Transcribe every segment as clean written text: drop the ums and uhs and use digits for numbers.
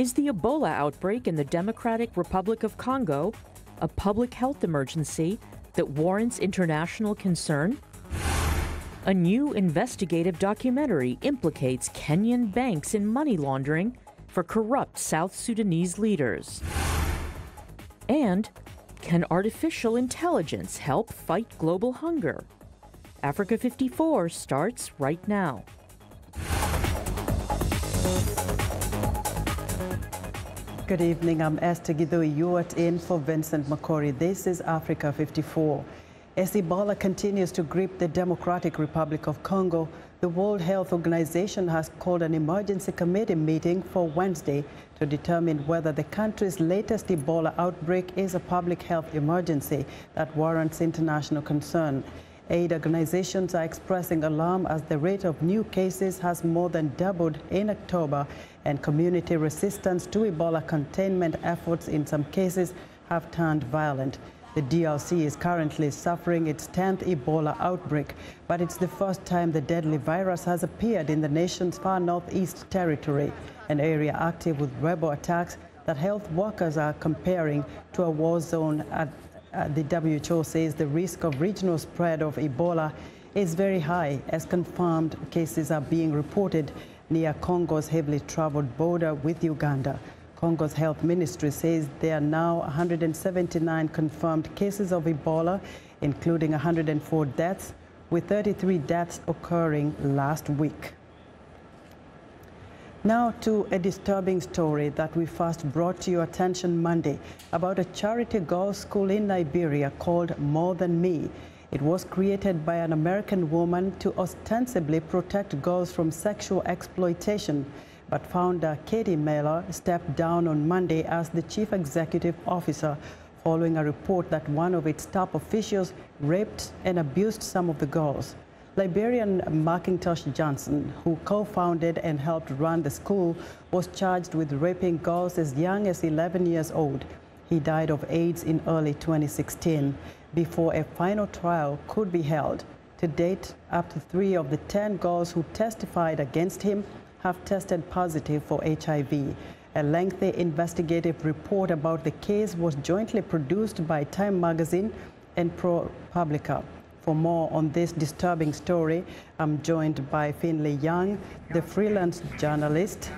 Is the Ebola outbreak in the Democratic Republic of Congo a public health emergency that warrants international concern? A new investigative documentary implicates Kenyan banks in money laundering for corrupt South Sudanese leaders. And can artificial intelligence help fight global hunger? Africa 54 starts right now. Good evening, I'm Esther Gidhui. You're in for Vincent Makori. This is Africa 54. As Ebola continues to grip the Democratic Republic of Congo, the World Health Organization has called an emergency committee meeting for Wednesday to determine whether the country's latest Ebola outbreak is a public health emergency that warrants international concern. Aid organizations are expressing alarm as the rate of new cases has more than doubled in October, and community resistance to Ebola containment efforts in some cases have turned violent. The DRC is currently suffering its 10th Ebola outbreak, but it's the first time the deadly virus has appeared in the nation's far northeast territory, an area active with rebel attacks that health workers are comparing to a war zone. The WHO says the risk of regional spread of Ebola is very high, as confirmed cases are being reported near Congo's heavily traveled border with Uganda. Congo's health ministry says there are now 179 confirmed cases of Ebola, including 104 deaths, with 33 deaths occurring last week. Now to a disturbing story that we first brought to your attention Monday about a charity girls' school in Liberia called More Than Me. It was created by an American woman to ostensibly protect girls from sexual exploitation. But founder Katie Miller stepped down on Monday as the chief executive officer following a report that one of its top officials raped and abused some of the girls. Liberian Macintosh Johnson, who co-founded and helped run the school, was charged with raping girls as young as 11 years old. He died of AIDS in early 2016 before a final trial could be held. To date, up to 3 of the 10 girls who testified against him have tested positive for HIV. A lengthy investigative report about the case was jointly produced by Time magazine and ProPublica. For more on this disturbing story, I'm joined by Finley Young, the freelance journalist,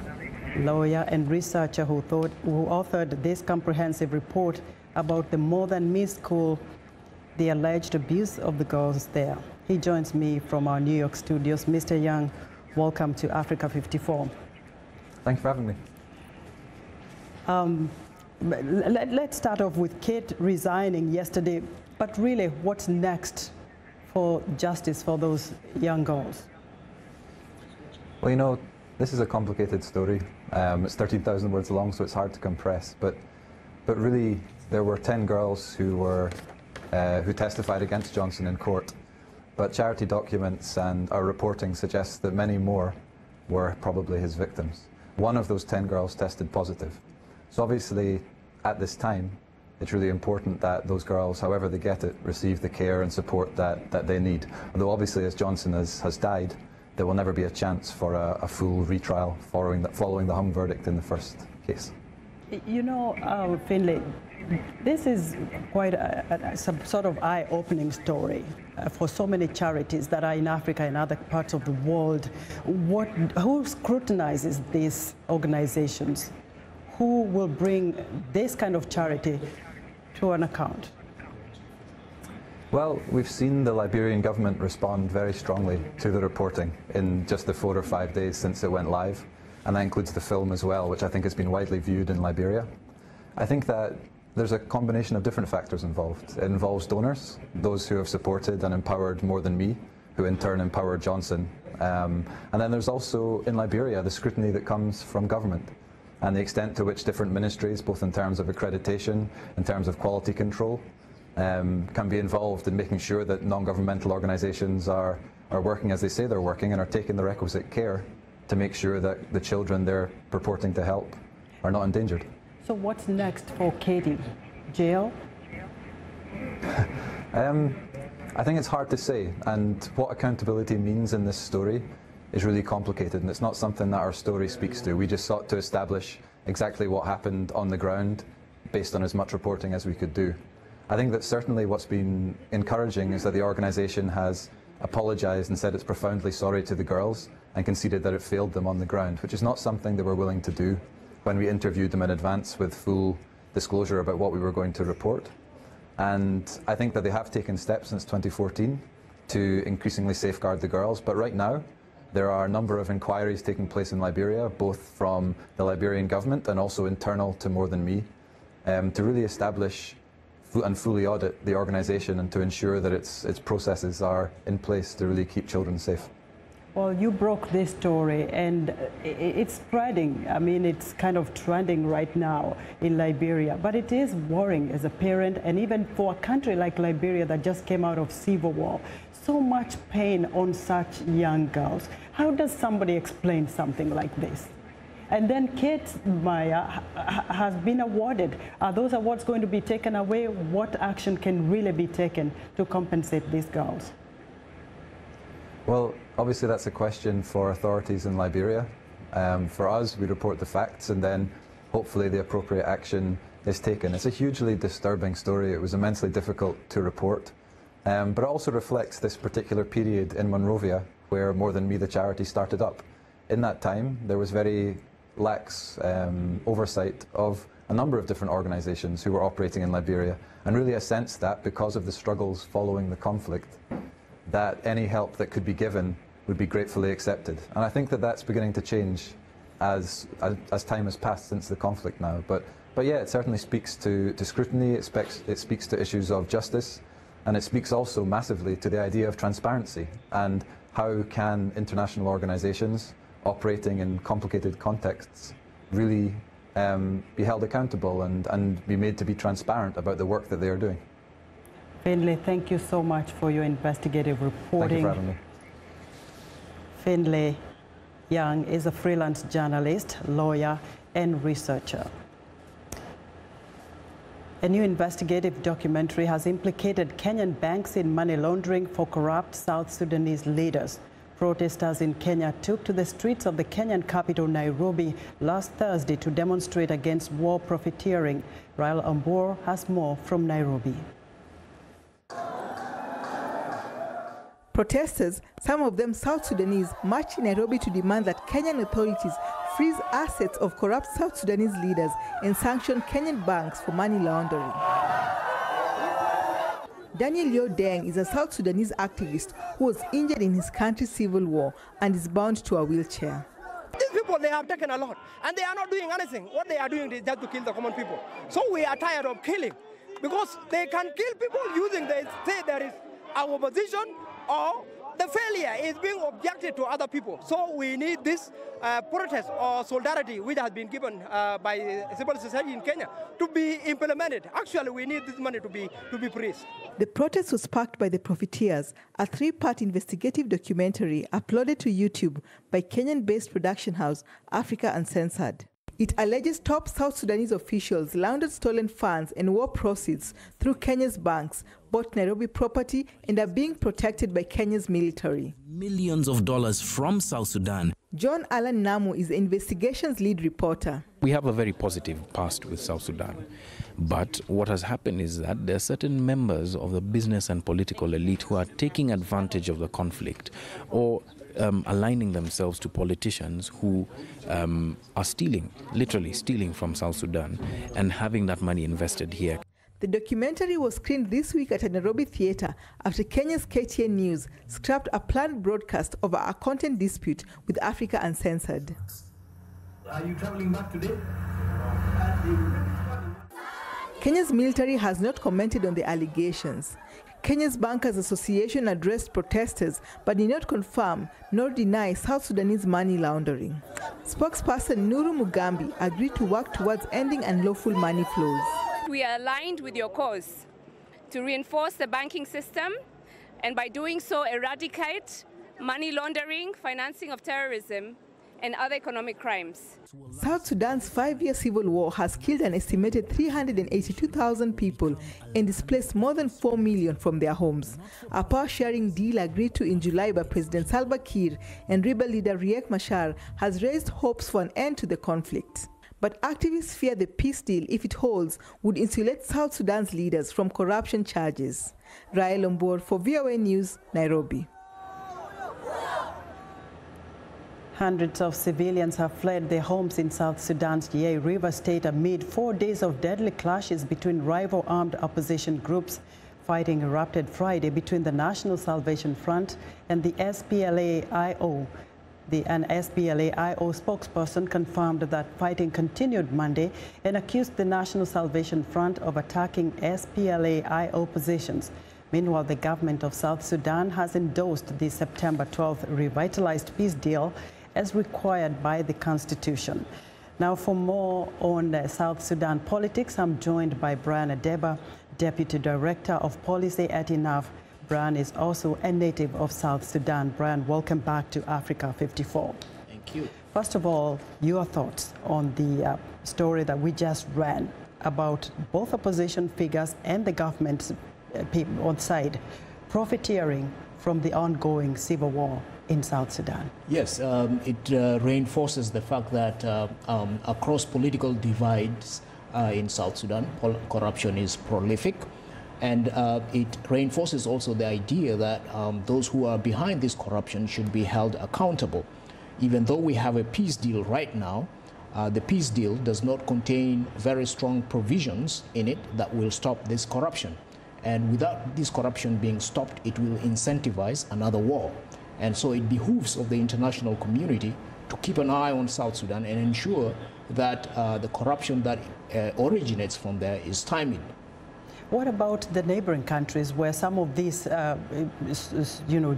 lawyer and researcher who authored this comprehensive report about the More Than Me school, the alleged abuse of the girls there. He joins me from our New York studios. Mr. Young, welcome to Africa 54. Thanks for having me. Let's start off with Kate resigning yesterday, but really, what's next for justice for those young girls? Well, you know, this is a complicated story. It's 13,000 words long, so it's hard to compress. But really, there were 10 girls who testified against Johnson in court. But charity documents and our reporting suggests that many more were probably his victims. One of those 10 girls tested positive. So obviously, at this time, it's really important that those girls, however they get it, receive the care and support that they need. Although obviously, as Johnson has died, there will never be a chance for a full retrial following the hung verdict in the first case. You know, Finley, this is quite some sort of eye-opening story for so many charities that are in Africa and other parts of the world. Who scrutinizes these organizations? Who will bring this kind of charity to an account? Well, we've seen the Liberian government respond very strongly to the reporting in just the 4 or 5 days since it went live. And that includes the film as well, which I think has been widely viewed in Liberia. I think that there's a combination of different factors involved. It involves donors, those who have supported and empowered More Than Me, who in turn empowered Johnson. And then there's also, in Liberia, the scrutiny that comes from government and the extent to which different ministries, both in terms of accreditation, in terms of quality control, can be involved in making sure that non-governmental organisations are working as they say they're working and are taking the requisite care to make sure that the children they're purporting to help are not endangered. So what's next for Katie? Jail? I think it's hard to say, and what accountability means in this story is really complicated, and it's not something that our story speaks to. We just sought to establish exactly what happened on the ground based on as much reporting as we could do. I think that certainly what's been encouraging is that the organisation has apologised and said it's profoundly sorry to the girls and conceded that it failed them on the ground, which is not something they were willing to do when we interviewed them in advance with full disclosure about what we were going to report. And I think that they have taken steps since 2014 to increasingly safeguard the girls, but right now there are a number of inquiries taking place in Liberia, both from the Liberian government and also internal to More Than Me, to really establish and fully audit the organisation and to ensure that its processes are in place to really keep children safe. Well, you broke this story and it's spreading. I mean, it's kind of trending right now in Liberia, but it is worrying as a parent, and even for a country like Liberia that just came out of civil war. So much pain on such young girls. How does somebody explain something like this? And then Kate Maya has been awarded. Are those awards going to be taken away? What action can really be taken to compensate these girls? Well, obviously that's a question for authorities in Liberia. For us, we report the facts and then hopefully the appropriate action is taken. It's a hugely disturbing story. It was immensely difficult to report. But it also reflects this particular period in Monrovia where More Than Me, the charity, started up. In that time, there was very lax oversight of a number of different organisations who were operating in Liberia, and really a sense that because of the struggles following the conflict, that any help that could be given would be gratefully accepted. And I think that that's beginning to change as time has passed since the conflict now. But yeah, it certainly speaks to scrutiny, it speaks to issues of justice, and it speaks also massively to the idea of transparency and how can international organisations operating in complicated contexts really be held accountable and be made to be transparent about the work that they are doing. Finlay, thank you so much for your investigative reporting. Thank you for having me. Finlay Young is a freelance journalist, lawyer, and researcher. A new investigative documentary has implicated Kenyan banks in money laundering for corrupt South Sudanese leaders. Protesters in Kenya took to the streets of the Kenyan capital, Nairobi, last Thursday to demonstrate against war profiteering. Rael Ambor has more from Nairobi. Protesters, some of them South Sudanese, marched in Nairobi to demand that Kenyan authorities freeze assets of corrupt South Sudanese leaders and sanction Kenyan banks for money laundering. Daniel Yo Deng is a South Sudanese activist who was injured in his country's civil war and is bound to a wheelchair. These people, they have taken a lot, and they are not doing anything. What they are doing is just to kill the common people. So we are tired of killing, because they can kill people using, they say there is our position, or the failure is being objected to other people. So we need this protest or solidarity which has been given by civil society in Kenya to be implemented. Actually, we need this money to be praised. The protest was sparked by The Profiteers, a three-part investigative documentary uploaded to YouTube by Kenyan-based production house Africa Uncensored. It alleges top South Sudanese officials laundered stolen funds and war proceeds through Kenya's banks, bought Nairobi property, and are being protected by Kenya's military. Millions of dollars from South Sudan. John Allan Namu is the investigation's lead reporter. We have a very positive past with South Sudan. But what has happened is that there are certain members of the business and political elite who are taking advantage of the conflict or aligning themselves to politicians who are stealing, literally stealing from South Sudan and having that money invested here. The documentary was screened this week at a Nairobi theatre after Kenya's KTN News scrapped a planned broadcast over a content dispute with Africa Uncensored. Are you traveling back today? Kenya's military has not commented on the allegations. Kenya's Bankers Association addressed protesters but did not confirm nor deny South Sudanese money laundering. Spokesperson Nuru Mugambi agreed to work towards ending unlawful money flows. We are aligned with your cause to reinforce the banking system and by doing so eradicate money laundering, financing of terrorism, and other economic crimes. South Sudan's 5-year civil war has killed an estimated 382,000 people and displaced more than 4 million from their homes. A power-sharing deal agreed to in July by President Salva Kiir and rebel leader Riek Machar has raised hopes for an end to the conflict. But activists fear the peace deal, if it holds, would insulate South Sudan's leaders from corruption charges. Rael Ombor for VOA News, Nairobi. Hundreds of civilians have fled their homes in South Sudan's Yei River State amid 4 days of deadly clashes between rival armed opposition groups. Fighting erupted Friday between the National Salvation Front and the SPLA-IO. An SPLA-IO spokesperson confirmed that fighting continued Monday and accused the National Salvation Front of attacking SPLA-IO positions. Meanwhile, the government of South Sudan has endorsed the September 12th revitalized peace deal as required by the Constitution. Now, for more on South Sudan politics, I'm joined by Brian Adeba, Deputy Director of Policy at Enough. Brian is also a native of South Sudan. Brian, welcome back to Africa 54. Thank you. First of all, your thoughts on the story that we just ran about both opposition figures and the government people on side profiteering from the ongoing civil war in South Sudan. Yes, it reinforces the fact that across political divides in South Sudan, corruption is prolific. And it reinforces also the idea that those who are behind this corruption should be held accountable. Even though we have a peace deal right now, the peace deal does not contain very strong provisions in it that will stop this corruption. And without this corruption being stopped, it will incentivize another war. And so it behooves of the international community to keep an eye on South Sudan and ensure that the corruption that originates from there is timed. What about the neighboring countries where some of these,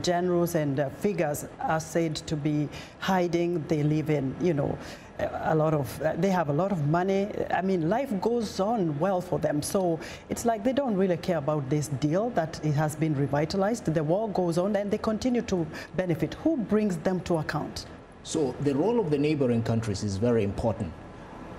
generals and figures are said to be hiding? They live in, they have a lot of money. I mean, life goes on well for them. So it's like they don't really care about this deal that it has been revitalized. The war goes on and they continue to benefit. Who brings them to account? So the role of the neighboring countries is very important.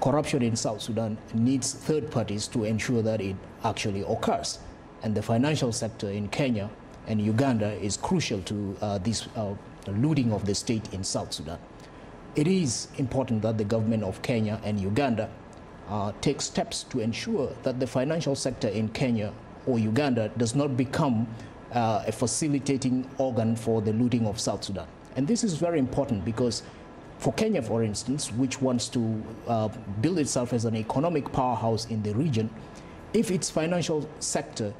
Corruption in South Sudan needs third parties to ensure that it actually occurs. And the financial sector in Kenya and Uganda is crucial to this looting of the state in South Sudan. It is important that the government of Kenya and Uganda take steps to ensure that the financial sector in Kenya or Uganda does not become a facilitating organ for the looting of South Sudan. And this is very important because for Kenya, for instance, which wants to build itself as an economic powerhouse in the region, if its financial sector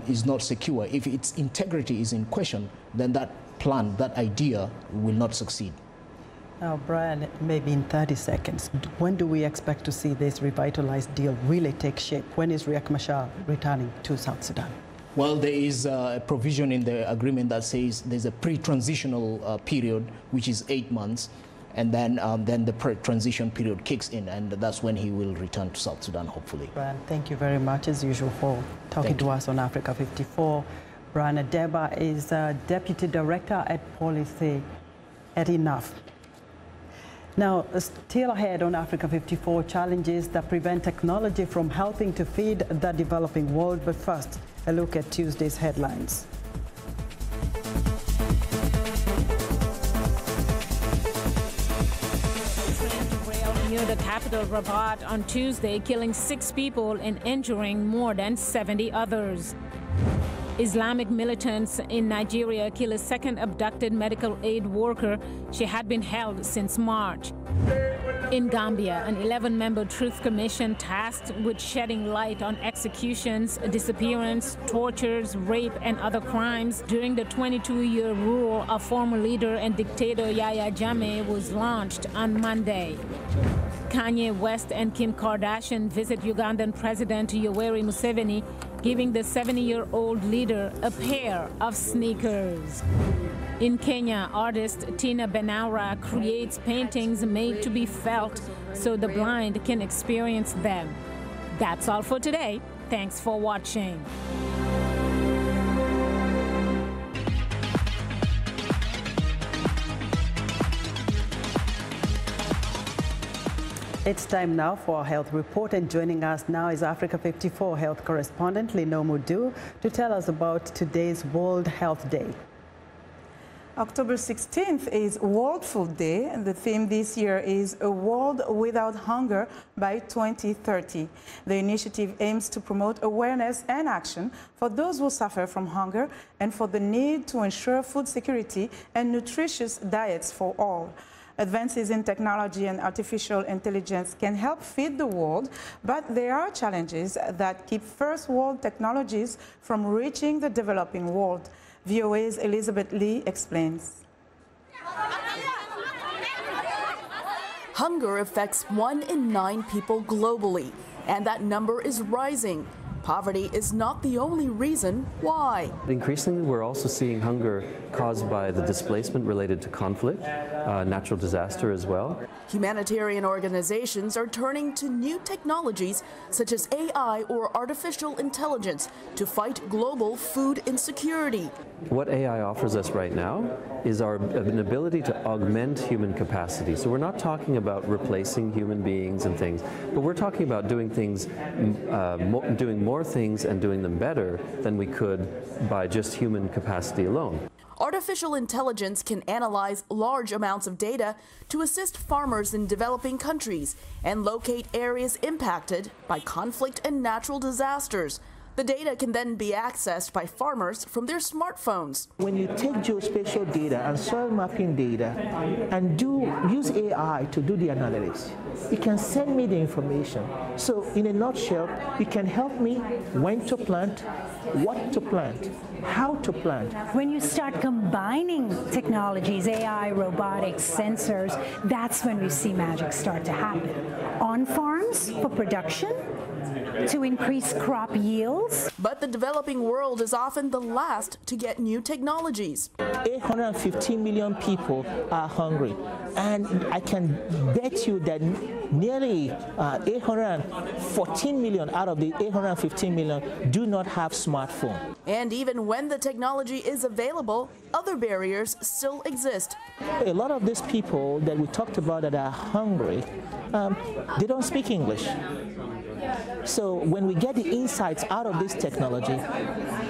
is not secure, if its integrity is in question, then that plan, that idea will not succeed. Now, Brian, maybe in 30 seconds, when do we expect to see this revitalized deal really take shape? When is Riek Machar returning to South Sudan? Well, there is a provision in the agreement that says there's a pre-transitional period, which is 8 months. And then the transition period kicks in, and that's when he will return to South Sudan, hopefully. Brian, thank you very much, as usual, for talking to us on Africa 54. Brian Adeba is Deputy Director at Policy at Enough. Now, still ahead on Africa 54, challenges that prevent technology from helping to feed the developing world. But first, a look at Tuesday's headlines. Near the capital, Rabat, on Tuesday, killing 6 people and injuring more than 70 others. Islamic militants in Nigeria kill a second abducted medical aid worker. She had been held since March. In Gambia, an 11-member Truth Commission tasked with shedding light on executions, disappearance, tortures, rape, and other crimes during the 22-year rule of former leader and dictator Yahya Jammeh was launched on Monday. Kanye West and Kim Kardashian visit Ugandan President Yoweri Museveni, giving the 70-year-old leader a pair of sneakers. In Kenya, artist Tina Benaura creates paintings made to be felt so the blind can experience them. That's all for today. Thanks for watching. It's time now for our health report, and joining us now is Africa 54 health correspondent Lino Mudu to tell us about today's World Health Day. October 16th is World Food Day, and the theme this year is A World Without Hunger by 2030. The initiative aims to promote awareness and action for those who suffer from hunger and for the need to ensure food security and nutritious diets for all. Advances in technology and artificial intelligence can help feed the world, but there are challenges that keep first world technologies from reaching the developing world. VOA's Elizabeth Lee explains. Hunger affects 1 in 9 people globally, and that number is rising. Poverty is not the only reason why. Increasingly, we're also seeing hunger caused by the displacement related to conflict, natural disaster as well. Humanitarian organizations are turning to new technologies such as AI or artificial intelligence to fight global food insecurity. What AI offers us right now is an ability to augment human capacity. So we're not talking about replacing human beings and things, but we're talking about doing things, doing more things and doing them better than we could by just human capacity alone. Artificial intelligence can analyze large amounts of data to assist farmers in developing countries and locate areas impacted by conflict and natural disasters. The data can then be accessed by farmers from their smartphones. When you take geospatial data and soil mapping data and use AI to do the analysis, it can send me the information. So in a nutshell, it can help me when to plant, what to plant, how to plant. When you start combining technologies, AI, robotics, sensors, that's when we see magic start to happen. On farms for production, to increase crop yields. But the developing world is often the last to get new technologies. 815 million people are hungry, and I can bet you that nearly 814 million out of the 815 million do not have smartphone. And even when the technology is available, other barriers still exist. A lot of these people that we talked about that are hungry, they don't speak English. So when we get the insights out of this technology,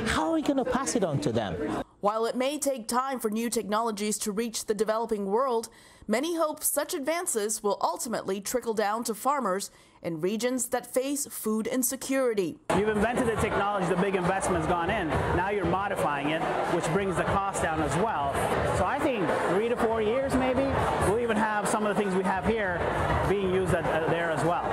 how are we going to pass it on to them? While it may take time for new technologies to reach the developing world, many hope such advances will ultimately trickle down to farmers in regions that face food insecurity. You've invented the technology, the big investment's gone in. Now you're modifying it, which brings the cost down as well. So I think 3 to 4 years maybe, we'll even have some of the things we have here being used there as well.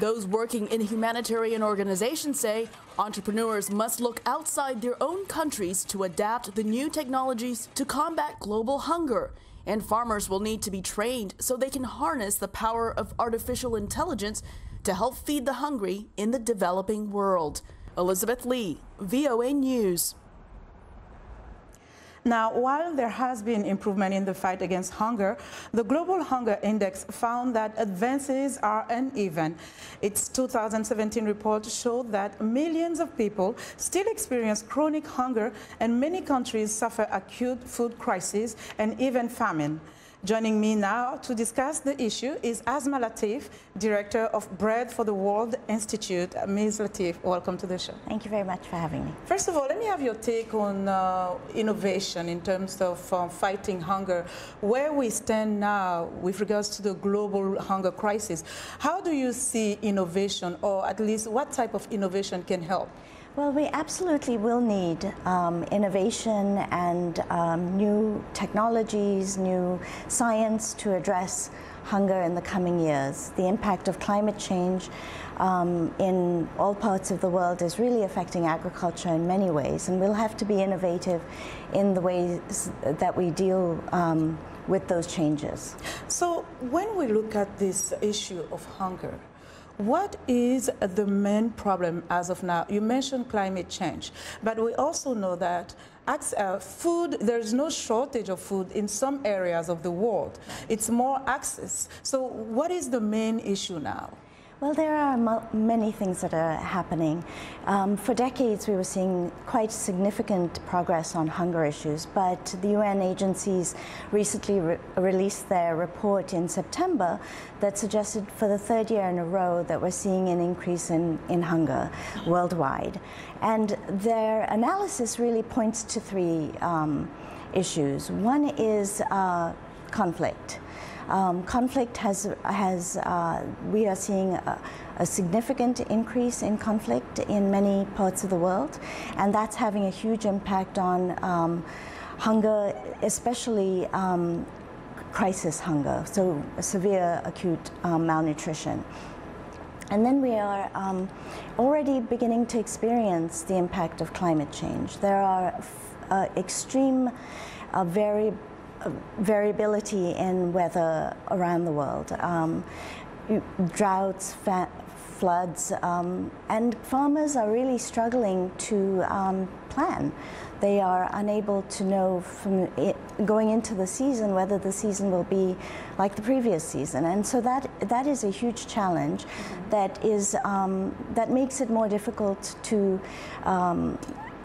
Those working in humanitarian organizations say entrepreneurs must look outside their own countries to adapt the new technologies to combat global hunger. And farmers will need to be trained so they can harness the power of artificial intelligence to help feed the hungry in the developing world. Elizabeth Lee, VOA News. Now, while there has been improvement in the fight against hunger, the Global Hunger Index found that advances are uneven. Its 2017 report showed that millions of people still experience chronic hunger, and many countries suffer acute food crises and even famine. Joining me now to discuss the issue is Asma Latif, Director of Bread for the World Institute. Ms. Latif, welcome to the show. Thank you very much for having me. First of all, let me have your take on innovation in terms of fighting hunger. Where we stand now with regards to the global hunger crisis, how do you see innovation, or at least what type of innovation can help? Well, we absolutely will need innovation and new technologies, new science to address hunger in the coming years. The impact of climate change in all parts of the world is really affecting agriculture in many ways, and we'll have to be innovative in the ways that we deal with those changes. So when we look at this issue of hunger, what is the main problem as of now? You mentioned climate change, but we also know that food, there's no shortage of food in some areas of the world. It's more access. So what is the main issue now? Well, there are many things that are happening. For decades, we were seeing quite significant progress on hunger issues, but the UN agencies recently released their report in September that suggested for the 3rd year in a row that we're seeing an increase in hunger worldwide. And their analysis really points to 3 issues. One is conflict. Conflict we are seeing a significant increase in conflict in many parts of the world, and that's having a huge impact on hunger, especially crisis hunger, so severe acute malnutrition. And then we are already beginning to experience the impact of climate change. There are extreme variability in weather around the world, droughts, floods, and farmers are really struggling to plan. They are unable to know from going into the season whether the season will be like the previous season, and so that is a huge challenge. That makes it more difficult to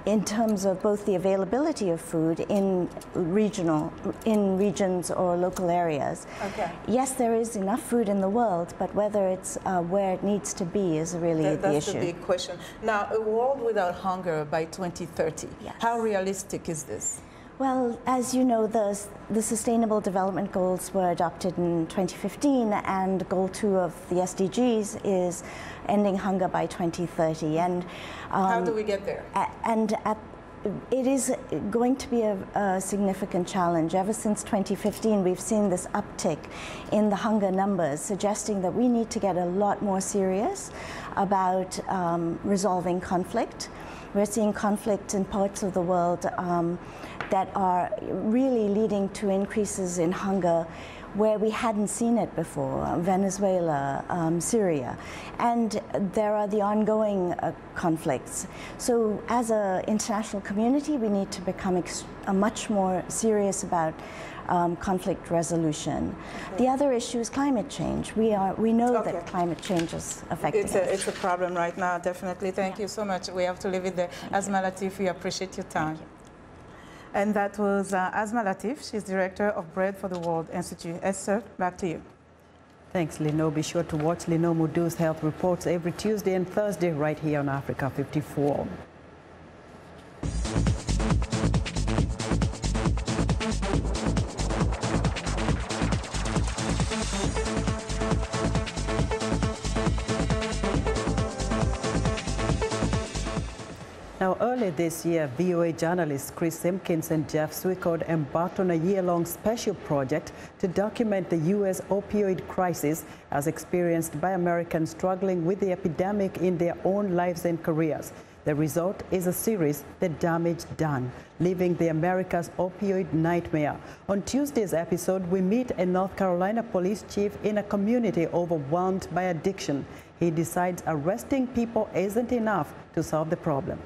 in terms of both the availability of food in regions or local areas. Okay. Yes, there is enough food in the world, but whether it's where it needs to be is really the issue. That's the big question. Now, a world without hunger by 2030. Yes. How realistic is this? Well, as you know, the Sustainable Development Goals were adopted in 2015, and Goal 2 of the SDGs is ending hunger by 2030. And how do we get there? It is going to be a significant challenge. Ever since 2015, we've seen this uptick in the hunger numbers, suggesting that we need to get a lot more serious about resolving conflict. We're seeing conflict in parts of the world that are really leading to increases in hunger where we hadn't seen it before, Venezuela, Syria, and there are the ongoing conflicts. So as an international community, we need to become much more serious about conflict resolution. Okay. The other issue is climate change. We know that climate change is affecting us. It's a problem right now, definitely. Thank you so much. We have to leave it there. Asma Latif, we appreciate your time. And that was Asma Latif. She's director of Bread for the World Institute. Esther, back to you. Thanks, Lino. Be sure to watch Lino Mudu's health reports every Tuesday and Thursday right here on Africa 54. Now, earlier this year, VOA journalists Chris Simpkins and Jeff Swickard embarked on a year-long special project to document the U.S. opioid crisis as experienced by Americans struggling with the epidemic in their own lives and careers. The result is a series, The Damage Done, Leaving the America's Opioid Nightmare. On Tuesday's episode, we meet a North Carolina police chief in a community overwhelmed by addiction. He decides arresting people isn't enough to solve the problem.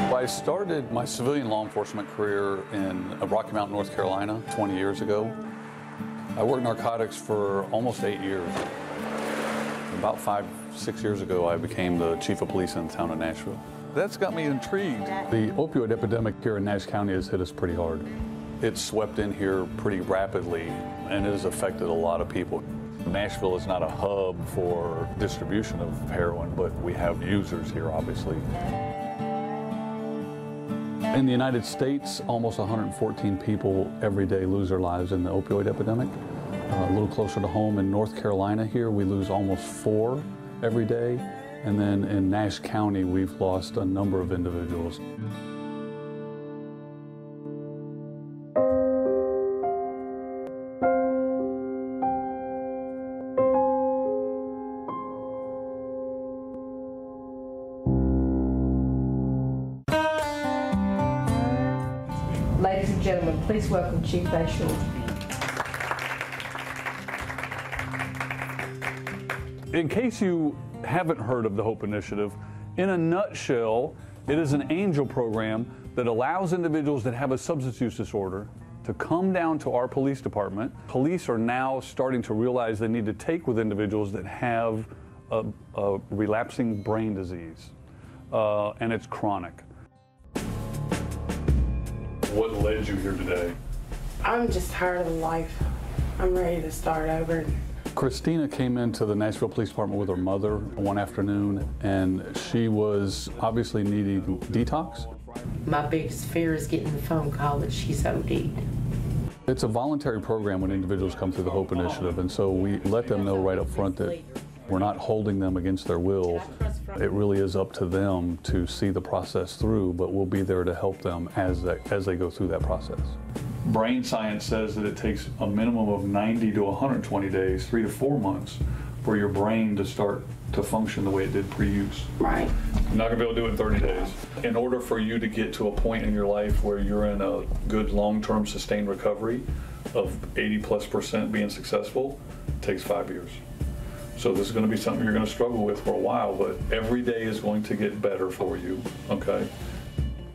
I started my civilian law enforcement career in Rocky Mount, North Carolina 20 years ago. I worked narcotics for almost 8 years. About 5-6 years ago, I became the chief of police in the town of Nashville. That's got me intrigued. The opioid epidemic here in Nash County has hit us pretty hard. It's swept in here pretty rapidly, and it has affected a lot of people. Nashville is not a hub for distribution of heroin, but we have users here, obviously. In the United States, almost 114 people every day lose their lives in the opioid epidemic. A little closer to home in North Carolina here, we lose almost 4 every day. And then in Nash County, we've lost a number of individuals. Ladies and gentlemen, please welcome Chief Bayshore. In case you haven't heard of the HOPE Initiative, in a nutshell, it is an angel program that allows individuals that have a substance use disorder to come down to our police department. Police are now starting to realize they need to take with individuals that have a relapsing brain disease, and it's chronic. What led you here today? I'm just tired of life. I'm ready to start over. Christina came into the Nashville Police Department with her mother one afternoon, and she was obviously needing detox. My biggest fear is getting the phone call that she's OD'd. It's a voluntary program when individuals come through the HOPE initiative, and so we let them know right up front that we're not holding them against their will. It really is up to them to see the process through, but we'll be there to help them as they go through that process. Brain science says that it takes a minimum of 90 to 120 days, 3 to 4 months, for your brain to start to function the way it did pre-use. Right. You're not gonna be able to do it in 30 days. In order for you to get to a point in your life where you're in a good long-term sustained recovery of 80+% being successful, it takes 5 years. So this is gonna be something you're gonna struggle with for a while, but every day is going to get better for you, okay?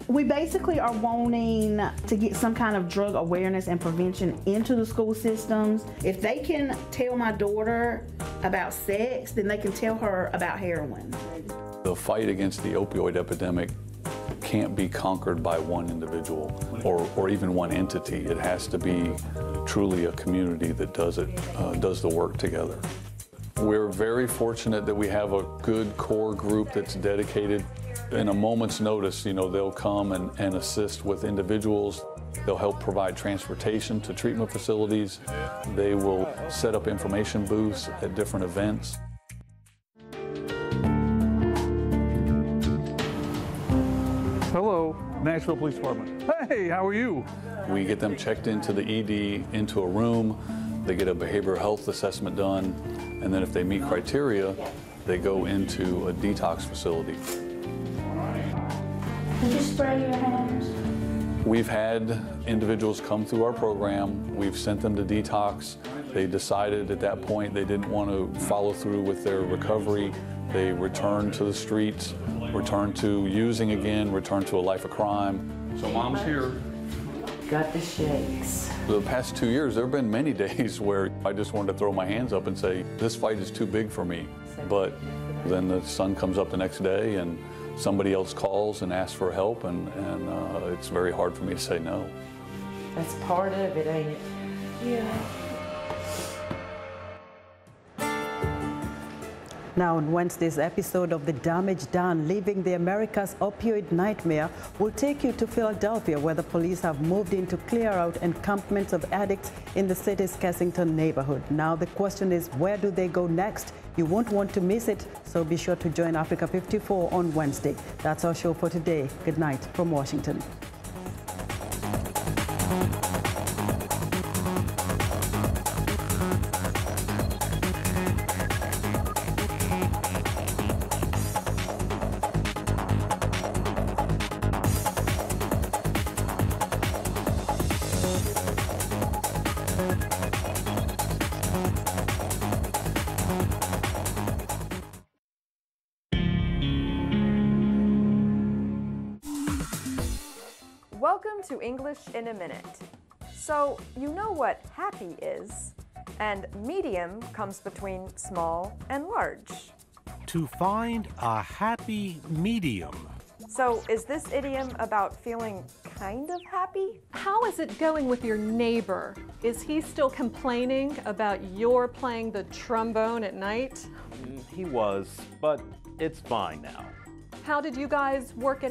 We basically are wanting to get some kind of drug awareness and prevention into the school systems. If they can tell my daughter about sex, then they can tell her about heroin. The fight against the opioid epidemic can't be conquered by one individual or even one entity. It has to be truly a community that does the work together. We're very fortunate that we have a good core group that's dedicated. In a moment's notice, you know, they'll come and assist with individuals. They'll help provide transportation to treatment facilities. They will set up information booths at different events. Hello, Nashville Police Department. Hey, how are you? We get them checked into the ED, into a room. They get a behavioral health assessment done. And then if they meet criteria, they go into a detox facility. Did you spray your hands? We've had individuals come through our program. We've sent them to detox. They decided at that point they didn't want to follow through with their recovery. They returned to the streets, returned to using again, returned to a life of crime. So Mom's here. Got the shakes. For the past 2 years, there have been many days where I just wanted to throw my hands up and say, this fight is too big for me. But then the sun comes up the next day and somebody else calls and asks for help, and it's very hard for me to say no. That's part of it, ain't it? Yeah. Now, on Wednesday's episode of The Damage Done, Leaving the America's Opioid Nightmare, will take you to Philadelphia, where the police have moved in to clear out encampments of addicts in the city's Kensington neighborhood. Now, the question is, where do they go next? You won't want to miss it, so be sure to join Africa 54 on Wednesday. That's our show for today. Good night from Washington. Welcome to English in a Minute. So, you know what happy is, and medium comes between small and large. To find a happy medium. So, is this idiom about feeling kind of happy? How is it going with your neighbor? Is he still complaining about your playing the trombone at night? He was, but it's fine now. How did you guys work it out?